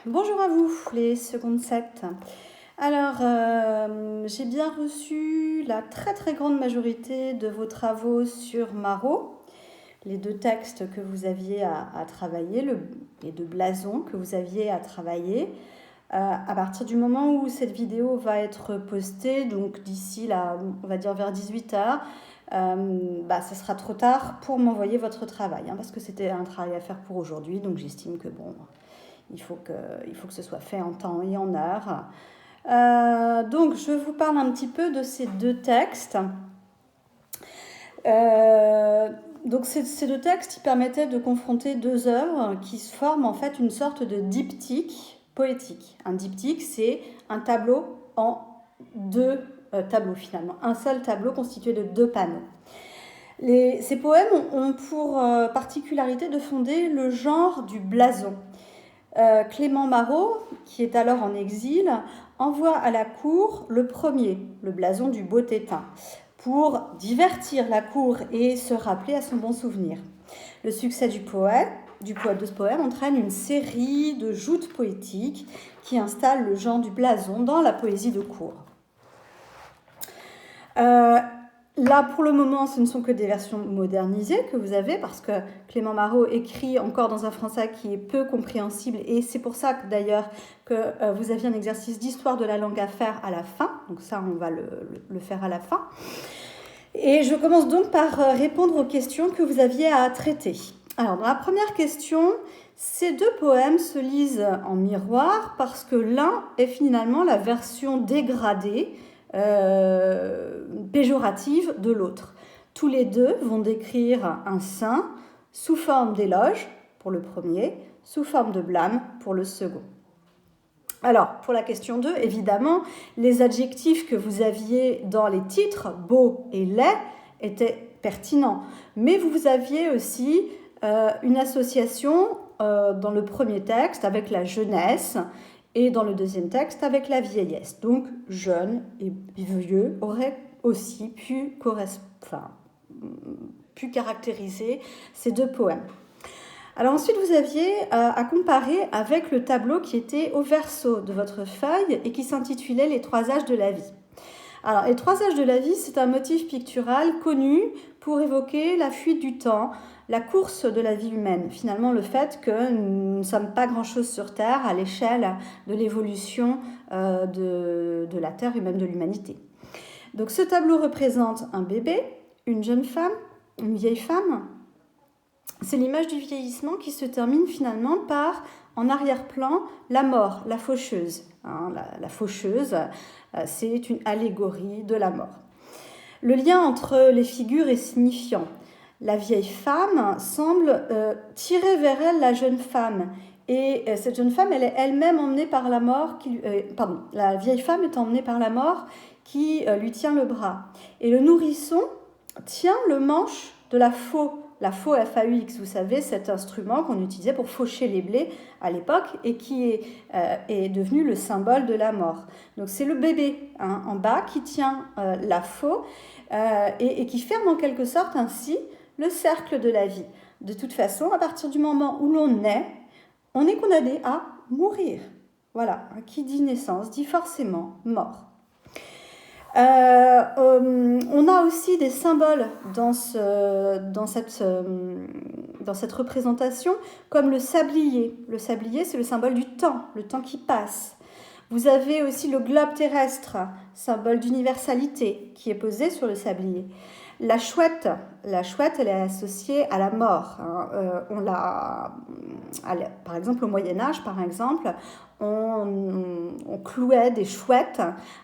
Bonjour à vous, les secondes 7. Alors, j'ai bien reçu la très très grande majorité de vos travaux sur Marot, les deux textes que vous aviez à travailler, les deux blasons que vous aviez à travailler. À partir du moment où cette vidéo va être postée, donc d'ici là, on va dire vers 18h, ça sera trop tard pour m'envoyer votre travail, parce que c'était un travail à faire pour aujourd'hui, donc j'estime que bon, il faut que ce soit fait en temps et en heure. Donc je vous parle un petit peu de ces deux textes. Donc ces deux textes ils permettaient de confronter deux œuvres qui se forment en fait une sorte de diptyque poétique. Un diptyque, c'est un tableau en deux tableaux finalement, un seul tableau constitué de deux panneaux. Ces poèmes ont pour particularité de fonder le genre du blason. Clément Marot, qui est alors en exil, envoie à la cour le premier, le blason du beau Tétin, pour divertir la cour et se rappeler à son bon souvenir. Le succès du poète de ce poème entraîne une série de joutes poétiques qui installent le genre du blason dans la poésie de cour. Là, pour le moment, ce ne sont que des versions modernisées que vous avez, parce que Clément Marot écrit encore dans un français qui est peu compréhensible, et c'est pour ça que d'ailleurs que vous aviez un exercice d'histoire de la langue à faire à la fin, donc ça on va le faire à la fin. Et je commence donc par répondre aux questions que vous aviez à traiter. Alors, dans la première question, ces deux poèmes se lisent en miroir parce que l'un est finalement la version dégradée, péjorative de l'autre. Tous les deux vont décrire un saint sous forme d'éloge pour le premier, sous forme de blâme pour le second. Alors, pour la question 2, évidemment, les adjectifs que vous aviez dans les titres, beau et laid, étaient pertinents. Mais vous aviez aussi une association dans le premier texte avec la jeunesse et dans le deuxième texte avec la vieillesse. Donc, jeune et vieux auraient aussi pu caractériser ces deux poèmes. Alors ensuite, vous aviez à comparer avec le tableau qui était au verso de votre feuille et qui s'intitulait « Les trois âges de la vie ». Alors, les trois âges de la vie, c'est un motif pictural connu pour évoquer la fuite du temps, la course de la vie humaine. Finalement, le fait que nous ne sommes pas grand-chose sur Terre à l'échelle de l'évolution de la Terre et même de l'humanité. Donc, ce tableau représente un bébé, une jeune femme, une vieille femme. C'est l'image du vieillissement qui se termine finalement par, en arrière-plan, la mort, la faucheuse. La faucheuse, c'est une allégorie de la mort. Le lien entre les figures est signifiant. La vieille femme semble tirer vers elle la jeune femme. Et cette jeune femme, elle est elle-même emmenée par la mort. La vieille femme est emmenée par la mort qui lui tient le bras. Et le nourrisson tient le manche de la faux. La faux FAUX, vous savez, cet instrument qu'on utilisait pour faucher les blés à l'époque et qui est devenu le symbole de la mort. Donc c'est le bébé en bas qui tient la faux et qui ferme en quelque sorte ainsi le cercle de la vie. De toute façon, à partir du moment où l'on est condamné à mourir. Voilà, qui dit naissance dit forcément mort. On a aussi des symboles dans cette représentation, comme le sablier. Le sablier, c'est le symbole du temps, le temps qui passe. Vous avez aussi le globe terrestre, symbole d'universalité, qui est posé sur le sablier. La chouette, elle est associée à la mort. Par exemple, au Moyen-Âge, on clouait des chouettes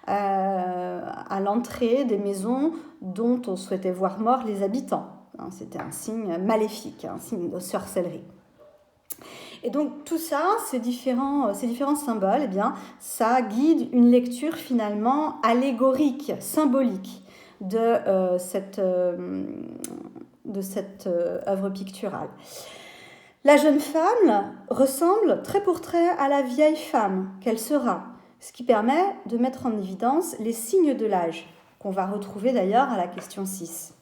à l'entrée des maisons dont on souhaitait voir morts les habitants. C'était un signe maléfique, un signe de sorcellerie. Et donc tout ça, ces différents symboles, ça guide une lecture finalement allégorique, symbolique de cette œuvre picturale. La jeune femme ressemble trait pour trait à la vieille femme qu'elle sera, ce qui permet de mettre en évidence les signes de l'âge, qu'on va retrouver d'ailleurs à la question 6.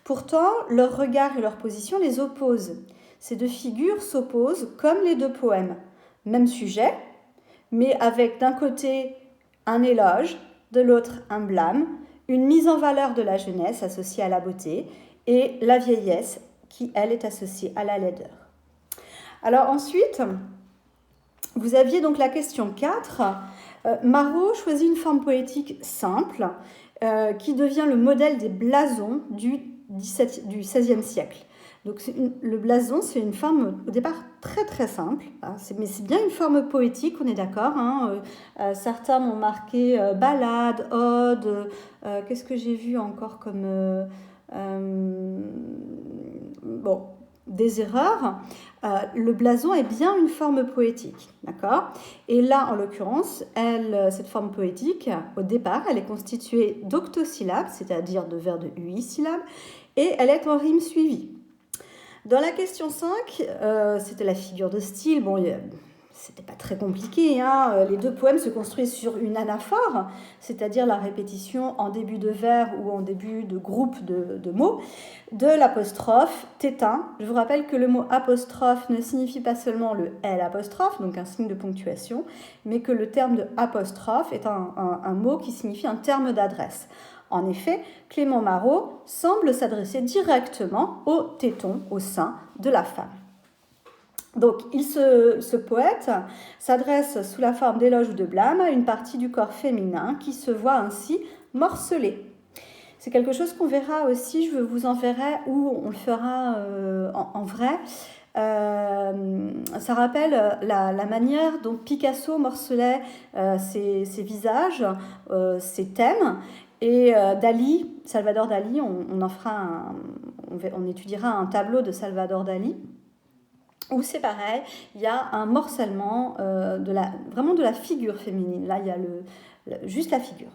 Pourtant, leur regard et leur position les opposent. Ces deux figures s'opposent comme les deux poèmes. même sujet, mais avec d'un côté un éloge, de l'autre un blâme, une mise en valeur de la jeunesse associée à la beauté et la vieillesse qui, elle, est associée à la laideur. Alors ensuite, vous aviez donc la question 4. Marot choisit une forme poétique simple qui devient le modèle des blasons du XVIe siècle. Donc le blason, c'est une forme au départ très très simple, hein, mais c'est bien une forme poétique, on est d'accord. Hein, certains m'ont marqué ballade, ode, qu'est-ce que j'ai vu encore comme... bon, des erreurs. Le blason est bien une forme poétique, d'accord? Et là, en l'occurrence, cette forme poétique, au départ, elle est constituée d'octosyllabes, c'est-à-dire de vers de 8 syllabes, et elle est en rime suivie. Dans la question 5, c'était la figure de style. Bon, c'était pas très compliqué. Hein. Les deux poèmes se construisent sur une anaphore, c'est-à-dire la répétition en début de vers ou en début de groupe de mots, de l'apostrophe tétin. Je vous rappelle que le mot apostrophe ne signifie pas seulement le L apostrophe, donc un signe de ponctuation, mais que le terme de apostrophe est un mot qui signifie un terme d'adresse. En effet, Clément Marot semble s'adresser directement au téton, au sein de la femme. Donc, ce poète s'adresse sous la forme d'éloge ou de blâme à une partie du corps féminin qui se voit ainsi morcelée. C'est quelque chose qu'on verra aussi, je vous enverrai, ou on le fera en vrai. Ça rappelle la manière dont Picasso morcelait ses visages, ses thèmes. Et Dali, Salvador Dali, on étudiera un tableau de Salvador Dali où c'est pareil, il y a un morcellement vraiment de la figure féminine. Là, il y a juste la figure.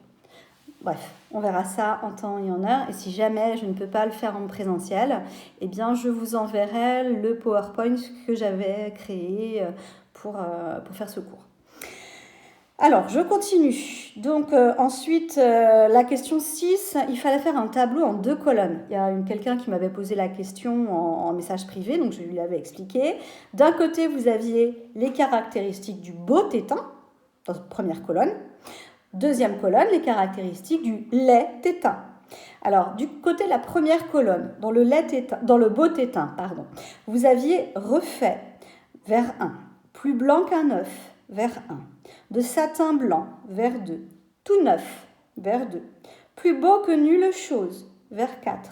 Bref, on verra ça en temps et en heure. Et si jamais je ne peux pas le faire en présentiel, eh bien, je vous enverrai le PowerPoint que j'avais créé pour faire ce cours. Alors, je continue. Donc, ensuite, la question 6, il fallait faire un tableau en 2 colonnes. Il y a quelqu'un qui m'avait posé la question en message privé, donc je lui avais expliqué. D'un côté, vous aviez les caractéristiques du beau tétin, dans la première colonne. Deuxième colonne, les caractéristiques du laid tétin. Alors, du côté de la première colonne, dans le beau tétin, vous aviez refait, vers 1, plus blanc qu'un œuf, vers 1. De satin blanc, vers 2. Tout neuf, vers 2. Plus beau que nulle chose, vers 4.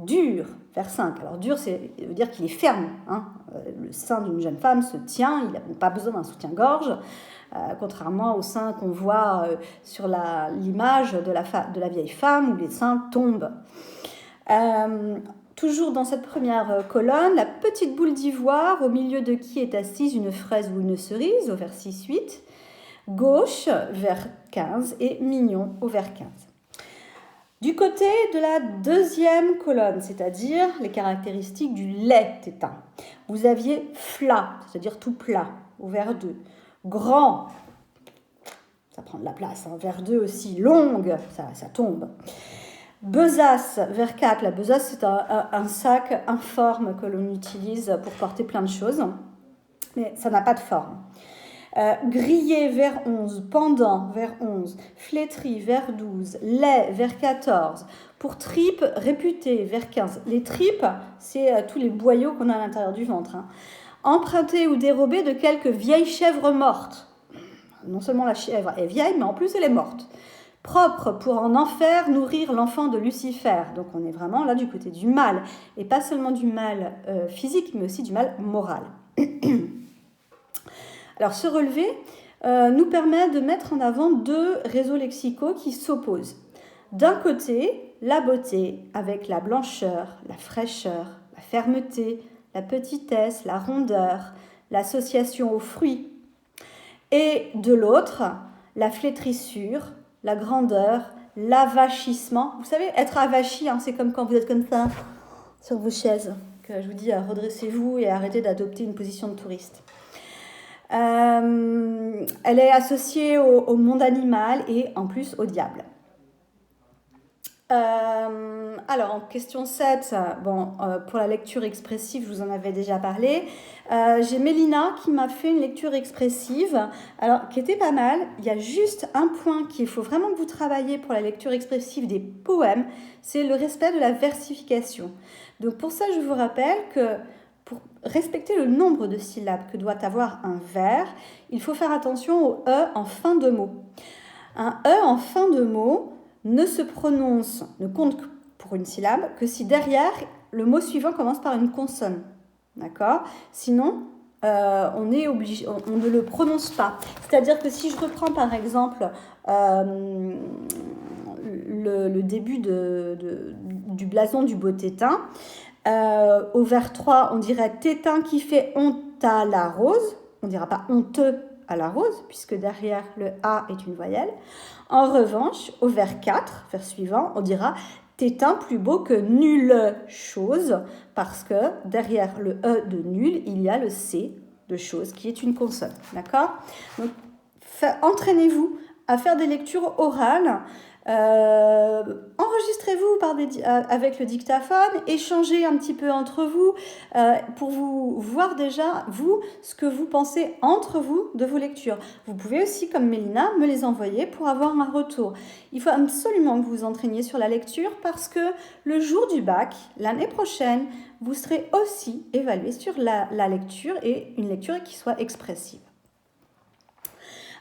Dur, vers 5. Alors dur, ça veut dire qu'il est ferme. Hein. Le sein d'une jeune femme se tient, il n'a pas besoin d'un soutien-gorge, contrairement au sein qu'on voit sur l'image de la vieille femme où les seins tombent. Toujours dans cette première colonne, la petite boule d'ivoire au milieu de qui est assise une fraise ou une cerise, au vers 6-8. Gauche, vers 15, et mignon, au vers 15. Du côté de la deuxième colonne, c'est-à-dire les caractéristiques du laid tétin, vous aviez flat, c'est-à-dire tout plat, au vers 2. Grand, ça prend de la place, hein, vers 2 aussi. Longue, ça tombe. Besace, vers 4. La besace, c'est un sac informe que l'on utilise pour porter plein de choses, mais ça n'a pas de forme. Grillé, vers 11. Pendant, vers 11. Flétri, vers 12. Lait, vers 14. Pour tripes, réputé, vers 15. Les tripes, c'est tous les boyaux qu'on a à l'intérieur du ventre. Hein. Emprunté ou dérobé de quelques vieilles chèvres mortes. Non seulement la chèvre est vieille, mais en plus elle est morte. Propre pour en enfer nourrir l'enfant de Lucifer. Donc on est vraiment là du côté du mal. Et pas seulement du mal physique, mais aussi du mal moral. Alors ce relevé nous permet de mettre en avant 2 réseaux lexicaux qui s'opposent. D'un côté, la beauté avec la blancheur, la fraîcheur, la fermeté, la petitesse, la rondeur, l'association aux fruits. Et de l'autre, la flétrissure, la grandeur, l'avachissement. Vous savez, être avachi, hein, c'est comme quand vous êtes comme ça sur vos chaises, que je vous dis redressez-vous et arrêtez d'adopter une position de touriste. Elle est associée au monde animal et en plus au diable. Alors, en question 7, pour la lecture expressive, je vous en avais déjà parlé. J'ai Mélina qui m'a fait une lecture expressive, alors qui était pas mal. Il y a juste un point qu'il faut vraiment que vous travaillez pour la lecture expressive des poèmes, c'est le respect de la versification. Donc pour ça, je vous rappelle que pour respecter le nombre de syllabes que doit avoir un vers, il faut faire attention au « e » en fin de mot. Un « e » en fin de mot ne compte pour une syllabe que si derrière, le mot suivant commence par une consonne. D'accord ? Sinon, on ne le prononce pas. C'est-à-dire que si je reprends par exemple le début du blason du beau Tétin, au vers 3, on dirait Tétin qui fait honte à la rose. On ne dira pas honteux à la rose, puisque derrière le A est une voyelle. En revanche, au vers 4, vers suivant, on dira Tétin plus beau que nulle chose, parce que derrière le E de nul, il y a le C de chose, qui est une consonne. D'accord ? Donc, entraînez-vous à faire des lectures orales. Enregistrez-vous avec le dictaphone, échangez un petit peu entre vous pour vous voir déjà, vous, ce que vous pensez entre vous de vos lectures. Vous pouvez aussi, comme Mélina, me les envoyer pour avoir un retour. Il faut absolument que vous vous entraîniez sur la lecture parce que le jour du bac, l'année prochaine, vous serez aussi évalué sur la lecture et une lecture qui soit expressive.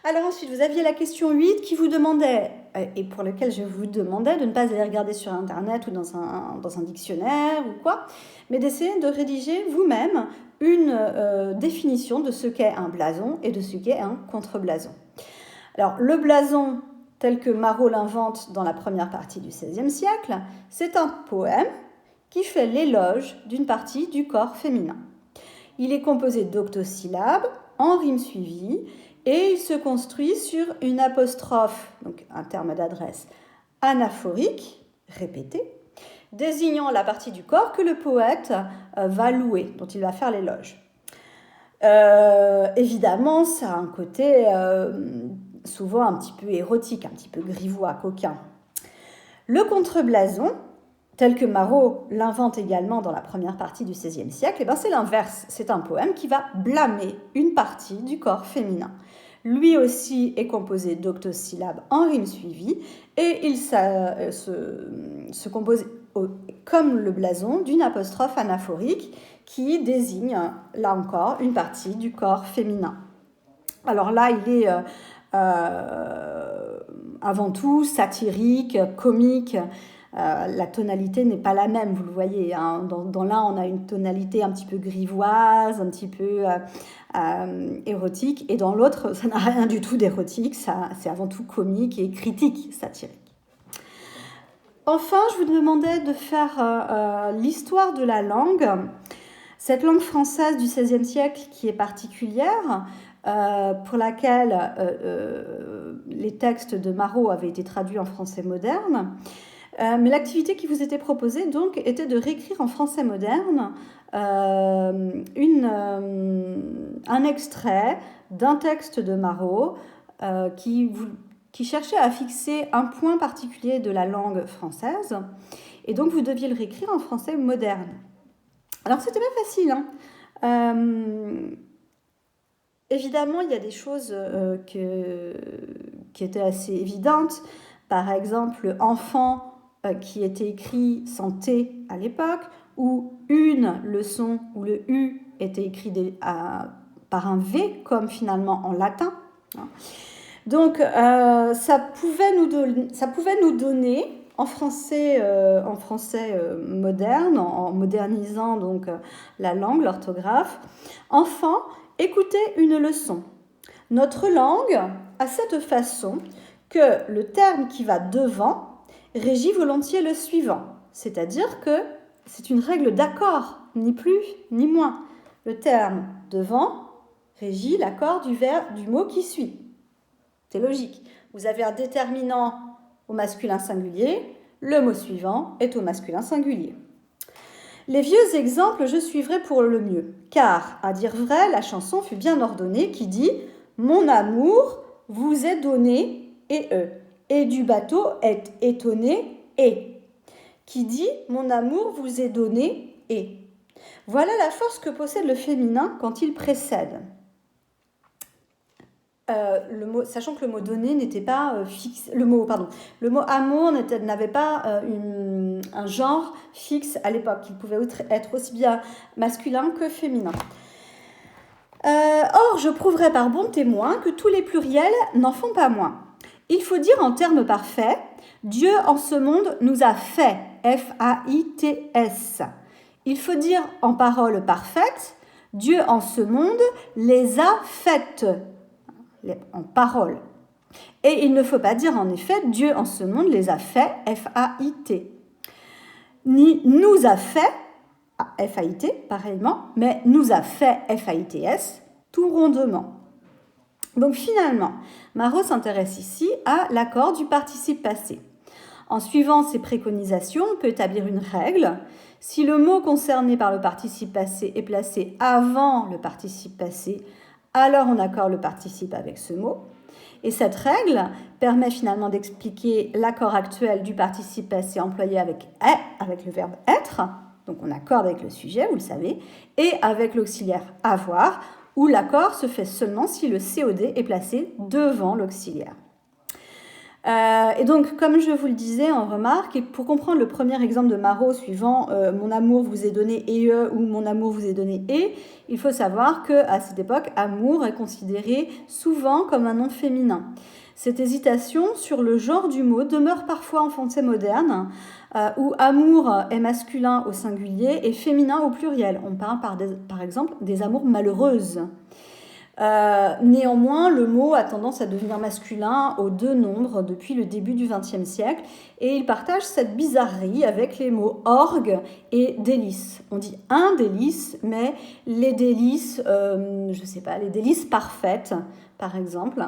Alors ensuite, vous aviez la question 8 qui vous demandait, et pour laquelle je vous demandais de ne pas aller regarder sur Internet ou dans un dictionnaire ou quoi, mais d'essayer de rédiger vous-même une définition de ce qu'est un blason et de ce qu'est un contre-blason. Alors, le blason, tel que Marot l'invente dans la première partie du XVIe siècle, c'est un poème qui fait l'éloge d'une partie du corps féminin. Il est composé d'octosyllabes en rime suivie, et il se construit sur une apostrophe, donc un terme d'adresse, anaphorique, répétée, désignant la partie du corps que le poète va louer, dont il va faire l'éloge. Évidemment, ça a un côté souvent un petit peu érotique, un petit peu grivois, coquin. Le contre-blason, tel que Marot l'invente également dans la première partie du XVIe siècle, c'est l'inverse. C'est un poème qui va blâmer une partie du corps féminin. Lui aussi est composé d'octosyllabes en rime suivie et il se compose, comme le blason, d'une apostrophe anaphorique qui désigne, là encore, une partie du corps féminin. Alors là, il est avant tout satirique, comique. La tonalité n'est pas la même, vous le voyez. Hein. Dans l'un, on a une tonalité un petit peu grivoise, un petit peu érotique, et dans l'autre, ça n'a rien du tout d'érotique, c'est avant tout comique et critique, satirique. Enfin, je vous demandais de faire l'histoire de la langue. Cette langue française du XVIe siècle qui est particulière, pour laquelle les textes de Marot avaient été traduits en français moderne. Mais l'activité qui vous était proposée donc était de réécrire en français moderne un extrait d'un texte de Marot qui cherchait à fixer un point particulier de la langue française, et donc vous deviez le réécrire en français moderne. Alors c'était pas facile, hein. Évidemment, il y a des choses qui étaient assez évidentes. Par exemple, enfant qui était écrit sans T à l'époque, ou une leçon où le U était écrit par un V, comme finalement en latin. Donc, ça pouvait nous donner, en français moderne, en modernisant donc la langue, l'orthographe, enfant, écoutez une leçon. Notre langue a cette façon que le terme qui va devant régit volontiers le suivant, c'est-à-dire que c'est une règle d'accord, ni plus ni moins. Le terme devant régit l'accord du mot qui suit. C'est logique. Vous avez un déterminant au masculin singulier, le mot suivant est au masculin singulier. Les vieux exemples, je suivrai pour le mieux, car, à dire vrai, la chanson fut bien ordonnée qui dit « Mon amour vous est donné et eux ». Et du bateau est étonné et. qui dit « Mon amour vous est donné et ». Voilà la force que possède le féminin quand il précède. Sachant que le mot donné n'était pas fixe, le mot amour n'avait pas un genre fixe à l'époque. Il pouvait être aussi bien masculin que féminin. Or, je prouverai par bon témoin que tous les pluriels n'en font pas moins. Il faut dire en termes parfaits, Dieu en ce monde nous a fait, F-A-I-T-S. Il faut dire en paroles parfaites, Dieu en ce monde les a faites, en paroles. Et il ne faut pas dire en effet, Dieu en ce monde les a fait, F-A-I-T. Ni nous a fait, F-A-I-T, pareillement, mais nous a fait, F-A-I-T-S, tout rondement. Donc finalement, Marot s'intéresse ici à l'accord du participe passé. En suivant ces préconisations, on peut établir une règle. Si le mot concerné par le participe passé est placé avant le participe passé, alors on accorde le participe avec ce mot. Et cette règle permet finalement d'expliquer l'accord actuel du participe passé employé avec le verbe être, donc on accorde avec le sujet, vous le savez, et avec l'auxiliaire avoir, où l'accord se fait seulement si le COD est placé devant l'auxiliaire. Et donc, comme je vous le disais, on remarque, et pour comprendre le premier exemple de Marot suivant mon amour vous est donné et ou mon amour vous est donné et, il faut savoir qu'à cette époque, amour est considéré souvent comme un nom féminin. Cette hésitation sur le genre du mot demeure parfois en français moderne, où amour est masculin au singulier et féminin au pluriel. On parle par exemple des amours malheureuses. Néanmoins, le mot a tendance à devenir masculin aux deux nombres depuis le début du XXe siècle et il partage cette bizarrerie avec les mots orgue et délice. On dit un délice, mais les délices, les délices parfaites, par exemple.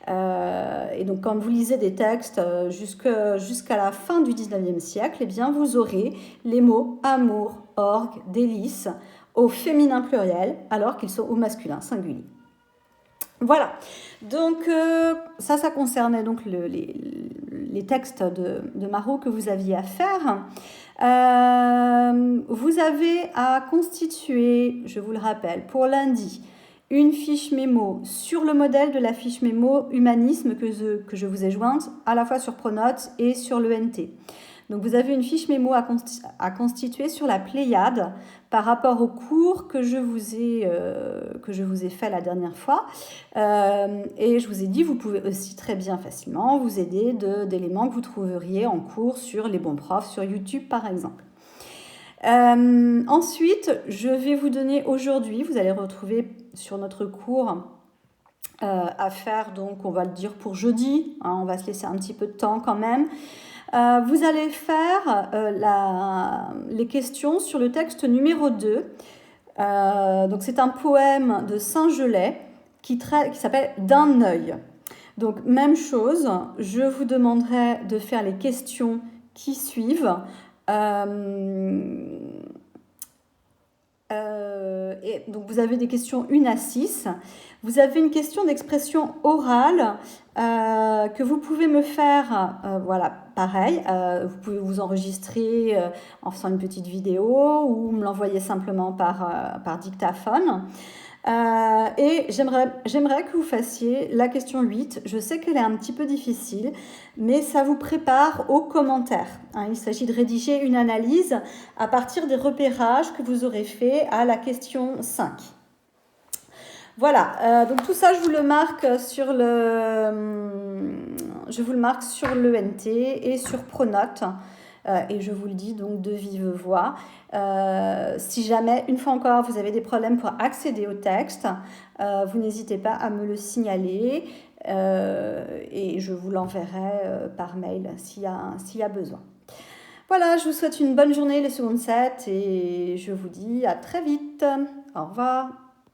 Et donc, quand vous lisez des textes jusqu'à la fin du XIXe siècle, eh bien, vous aurez les mots amour, orgue, délice au féminin pluriel, alors qu'ils sont au masculin singulier. Voilà, donc ça concernait donc les textes de Marot que vous aviez à faire. Vous avez à constituer, je vous le rappelle, pour lundi, une fiche mémo sur le modèle de la fiche mémo humanisme que je vous ai jointe à la fois sur Pronote et sur l'ENT. Donc vous avez une fiche mémo à constituer sur la Pléiade par rapport au cours que je vous ai fait la dernière fois. Et je vous ai dit, vous pouvez aussi très bien facilement vous aider d'éléments que vous trouveriez en cours sur les bons profs, sur YouTube par exemple. Ensuite, je vais vous donner aujourd'hui, vous allez retrouver sur notre cours à faire, donc on va le dire pour jeudi, on va se laisser un petit peu de temps quand même. Vous allez faire les questions sur le texte numéro 2. Donc c'est un poème de Saint-Gelais qui s'appelle « D'un œil ». Donc même chose, je vous demanderai de faire les questions qui suivent. Et donc vous avez des questions 1 à 6. Vous avez une question d'expression orale que vous pouvez me faire, pareil, vous pouvez vous enregistrer en faisant une petite vidéo ou me l'envoyer simplement par dictaphone. Et j'aimerais que vous fassiez la question 8. Je sais qu'elle est un petit peu difficile, mais ça vous prépare aux commentaires. Il s'agit de rédiger une analyse à partir des repérages que vous aurez fait à la question 5. Voilà, donc tout ça, je vous le marque sur l'ENT et sur Pronote. Et je vous le dis donc de vive voix. Si jamais, une fois encore, vous avez des problèmes pour accéder au texte, vous n'hésitez pas à me le signaler et je vous l'enverrai par mail s'il y a besoin. Voilà, je vous souhaite une bonne journée les secondes 7 et je vous dis à très vite. Au revoir.